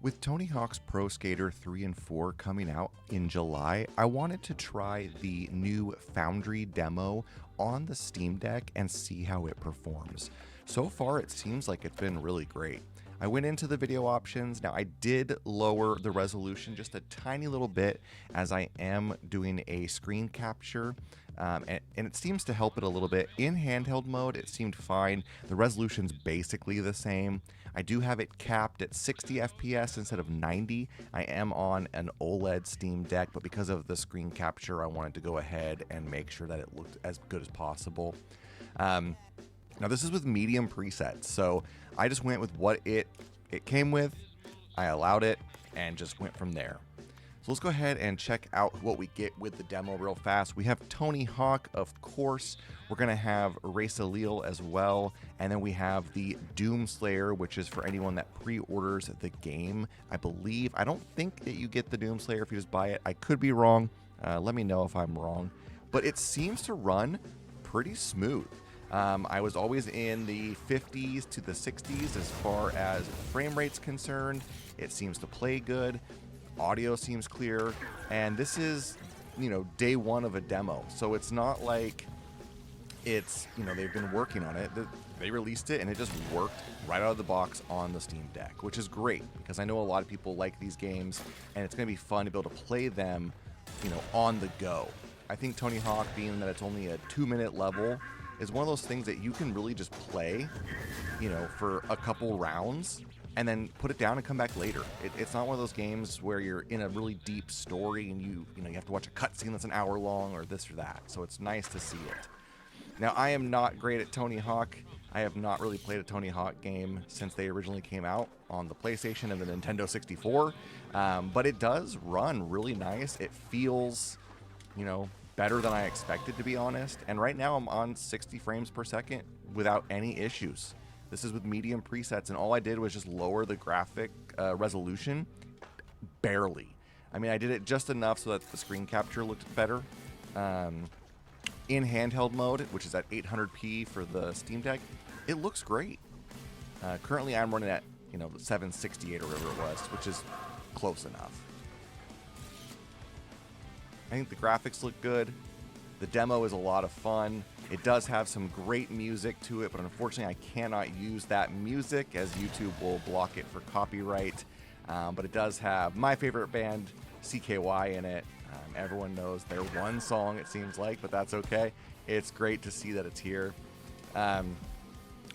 With Tony Hawk's Pro Skater 3 and 4 coming out in July, I wanted to try the new Foundry demo on the Steam Deck and see how it performs. So far, it seems like it's been really great. I went into the video options. Now, I did lower the resolution just a tiny little bit as I am doing a screen capture, and it seems to help it a little bit. In handheld mode, it seemed fine. The resolution's basically the same. I do have it capped at 60 FPS instead of 90. I am on an OLED Steam Deck, but because of the screen capture, I wanted to go ahead and make sure that it looked as good as possible. Now this is with medium presets, so I just went with what it came with. I allowed it and just went from there. So let's go ahead and check out what we get with the demo real fast. We have Tony Hawk, of course. We're going to have Race Allele as well. And then we have the Doomslayer, which is for anyone that pre-orders the game. I believe, I don't think that you get the Doomslayer if you just buy it. I could be wrong. Let me know if I'm wrong. But it seems to run pretty smooth. I was always in the 50s to the 60s as far as frame rate's concerned. It seems to play good. Audio seems clear, and this is, day one of a demo, so it's not like it's, they've been working on it. They released it and it just worked right out of the box on the Steam Deck, which is great because I know a lot of people like these games and it's going to be fun to be able to play them, on the go. I think Tony Hawk, being that it's only a 2-minute level, is one of those things that you can really just play, for a couple rounds and then put it down and come back later. It's not one of those games where you're in a really deep story and you have to watch a cutscene that's an hour long or this or that. So it's nice to see it. Now, I am not great at Tony Hawk. I have not really played a Tony Hawk game since they originally came out on the PlayStation and the Nintendo 64. But it does run really nice. It feels, better than I expected, to be honest. And right now I'm on 60 frames per second without any issues. This is with medium presets, and all I did was just lower the graphic resolution barely. I mean, I did it just enough so that the screen capture looked better. In handheld mode, which is at 800p for the Steam Deck, it looks great. Currently, I'm running at 768 or whatever it was, which is close enough. I think the graphics look good. The demo is a lot of fun. It does have some great music to it, but unfortunately I cannot use that music as YouTube will block it for copyright. But it does have my favorite band, CKY, in it. Everyone knows their one song, it seems like, but that's okay. It's great to see that it's here. We're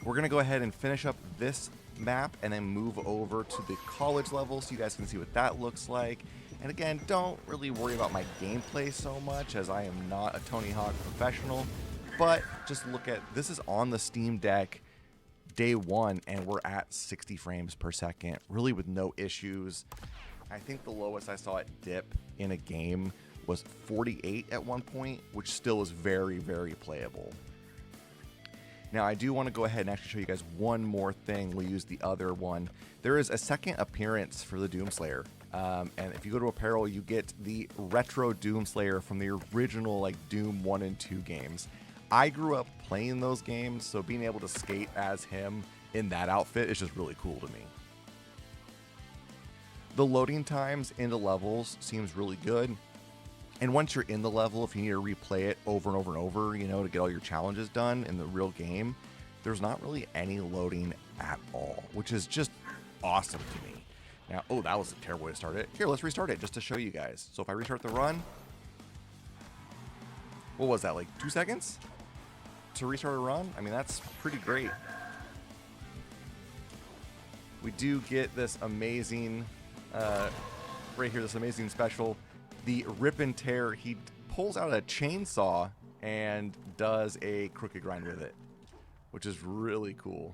going to go ahead and finish up this map and then move over to the college level so you guys can see what that looks like. And again, don't really worry about my gameplay so much, as I am not a Tony Hawk professional, but just look at, this is on the Steam Deck day one, and we're at 60 frames per second, really with no issues. I think the lowest I saw it dip in a game was 48 at one point, which still is very, very playable. Now, I do want to go ahead and actually show you guys one more thing. We'll use the other one. There is a second appearance for the Doomslayer. And if you go to apparel, you get the retro Doomslayer from the original Doom 1 and 2 games. I grew up playing those games, so being able to skate as him in that outfit is just really cool to me. The loading times into levels seems really good. And once you're in the level, if you need to replay it over and over and over, to get all your challenges done in the real game, there's not really any loading at all, which is just awesome to me. Now, oh, that was a terrible way to start it. Here, let's restart it just to show you guys. So if I restart the run, what was that, 2 seconds to restart a run? I mean, that's pretty great. We do get this amazing, right here, this amazing special, the Rip and Tear. He pulls out a chainsaw and does a crooked grind with it, which is really cool.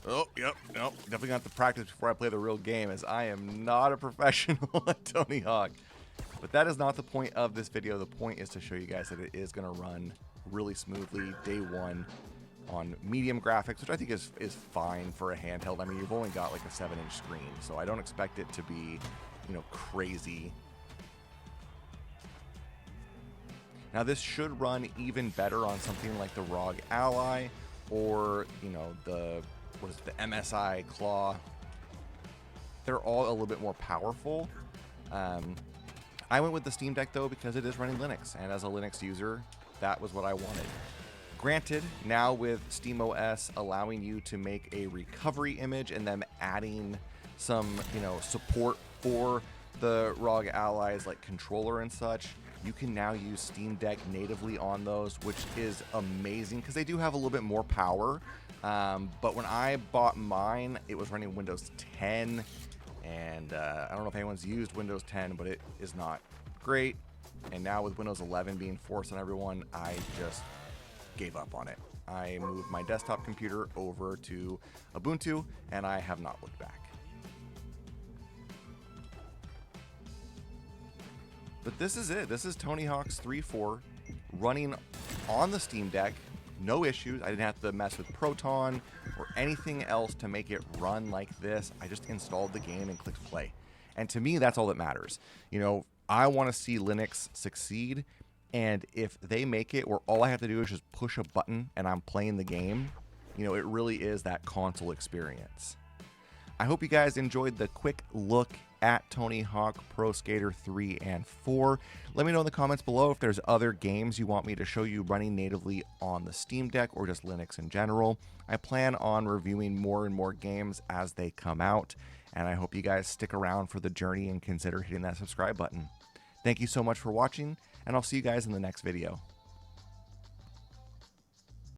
Oh, yep, no, definitely got to practice before I play the real game, as I am not a professional at Tony Hawk. But that is not the point of this video. The point is to show you guys that it is going to run really smoothly day one on medium graphics, which I think is fine for a handheld. I mean, you've only got a 7-inch screen, so I don't expect it to be, crazy. Now, this should run even better on something like the ROG Ally or, you know, the MSI Claw. They're all a little bit more powerful. I went with the Steam Deck though because it is running Linux, and as a Linux user, that was what I wanted. Granted, now with SteamOS allowing you to make a recovery image and then adding some, you know, support for the ROG allies like controller and such, you can now use Steam Deck natively on those, which is amazing because they do have a little bit more power. But when I bought mine, it was running Windows 10, and I don't know if anyone's used Windows 10, but it is not great. And now with Windows 11 being forced on everyone, I just gave up on it. I moved my desktop computer over to Ubuntu, and I have not looked back. But this is it. This is Tony Hawk's 3.4 running on the Steam Deck. No issues. I didn't have to mess with Proton or anything else to make it run like this. I just installed the game and clicked play. And to me, that's all that matters. You know, I want to see Linux succeed. And if they make it where all I have to do is just push a button and I'm playing the game, you know, it really is that console experience. I hope you guys enjoyed the quick look at Tony Hawk Pro Skater 3 and 4. Let me know in the comments below if there's other games you want me to show you running natively on the Steam Deck or just Linux in general. I plan on reviewing more and more games as they come out, and I hope you guys stick around for the journey and consider hitting that subscribe button. Thank you so much for watching, and I'll see you guys in the next video.